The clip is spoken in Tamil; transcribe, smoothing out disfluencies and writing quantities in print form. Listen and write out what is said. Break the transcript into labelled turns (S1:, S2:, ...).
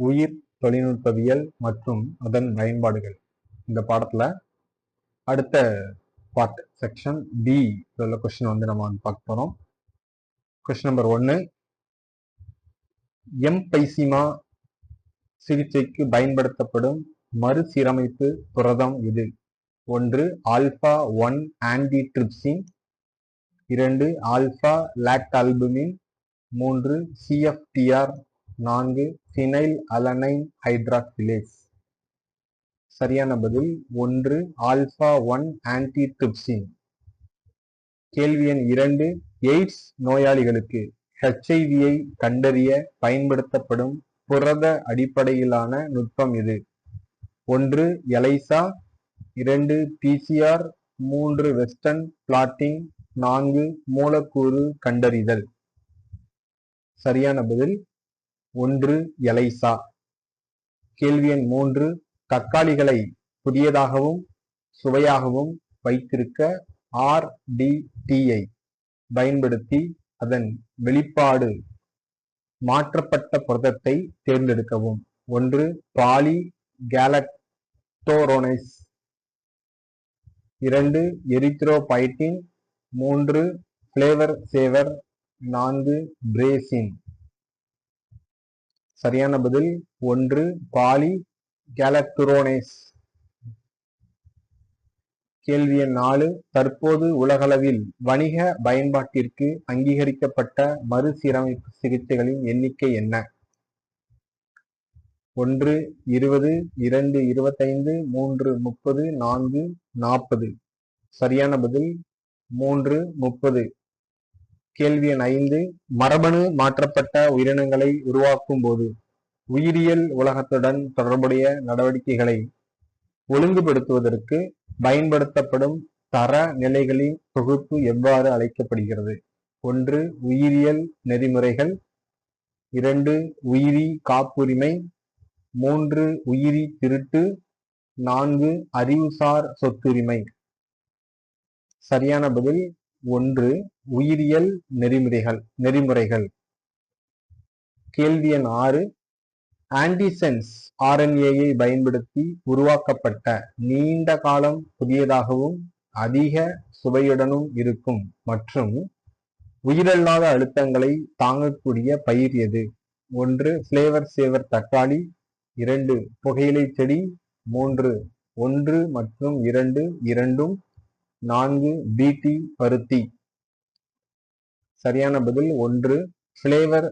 S1: உயிர் தொழில்நுட்பவியல் மற்றும் அதன் பயன்பாடுகள். இந்த பாடத்துல அடுத்த பார்ட் செக்ஷன் பி உள்ள கொஸ்டின் நம்ம பார்க்க போறோம். கொஸ்டின் நம்பர் 1, எம்பைசிமா சிகிச்சைக்கு பயன்படுத்தப்படும் மறுசீரமைப்பு புரதம் எது? 1 alpha 1 antitrypsin, 2 alpha lactalbumin, 3 CFTR, 4 phenylalanine hydroxylase. சரியான பதில் 1 ஆல்பா 1 ஆன்டிட்ரிப்சின். கேள்வி எண் 2, எய்ட்ஸ் நோயாளிகளுக்கு HIV-ஐ கண்டறிய பயன்படுத்தப்படும் புரத அடிப்படையிலான நுட்பம் எது? 1 எலைசா, 2 PCR, 3 வெஸ்டர்ன் பிளாட்டிங், 4 மூலக்கூறு கண்டறிதல். சரியான பதில் 1 எலைசா. கேள்வி எண் 3, தக்காளிகளை புதியதாகவும் சுவையாகவும் வைத்திருக்க RDT-ஐ பயன்படுத்தி அதன் வெளிப்பாடு மாற்றப்பட்ட புரதத்தை தேர்ந்தெடுக்கவும். 1 பாலி கேலக்டோரோனைஸ், 2 எரித்ரோபைட்டின், 3 ஃபிளேவர் சேவர், 4 பிரேசின். சரியான பதில் 1 பாலி கேலக்டோரோனைஸ். கேள்வி எண் 4, தற்போது உலகளவில் வணிக பயன்பாட்டிற்கு அங்கீகரிக்கப்பட்ட மறுசீரமைப்பு சிகிச்சைகளின் எண்ணிக்கை என்ன? 1 20, 2 25, 3 30, 4 40. சரியான பதில் 3 30. கேள்வி எண் 5, மரபணு மாற்றப்பட்ட உயிரினங்களை உருவாக்கும் போது உயிரியல் உலகத்துடன் தொடர்புடைய நடவடிக்கைகளை ஒழுங்குபடுத்துவதற்கு பயன்படுத்தப்படும் தர நிலைகளின் தொகுப்பு எவ்வாறு அழைக்கப்படுகிறது? 1 உயிரியல் நெறிமுறைகள், 2 உயிரி காப்புரிமை, 3 உயிரி திருட்டு, 4 அறிவுசார் சொத்துரிமை. சரியான பதில் 1 உயிரியல் நெறிமுறைகள். கேள்வி எண் 6, ஆன்டிசென்ஸ் RNA-ஐ பயன்படுத்தி உருவாக்கப்பட்ட நீண்ட காலம் புதியதாகவும் அதிக சுவையுடனும் இருக்கும் மற்றும் உயிரல்லாத அழுத்தங்களை தாங்கக்கூடிய பயிர் எது? 1 ஃபிளேவர் சேவர் தக்காளி, 2 புகையிலை செடி, 3 1 மற்றும் 2 இரண்டும், 4 BT பருத்தி. சரியான பதில் 1 ஃபிளேவர்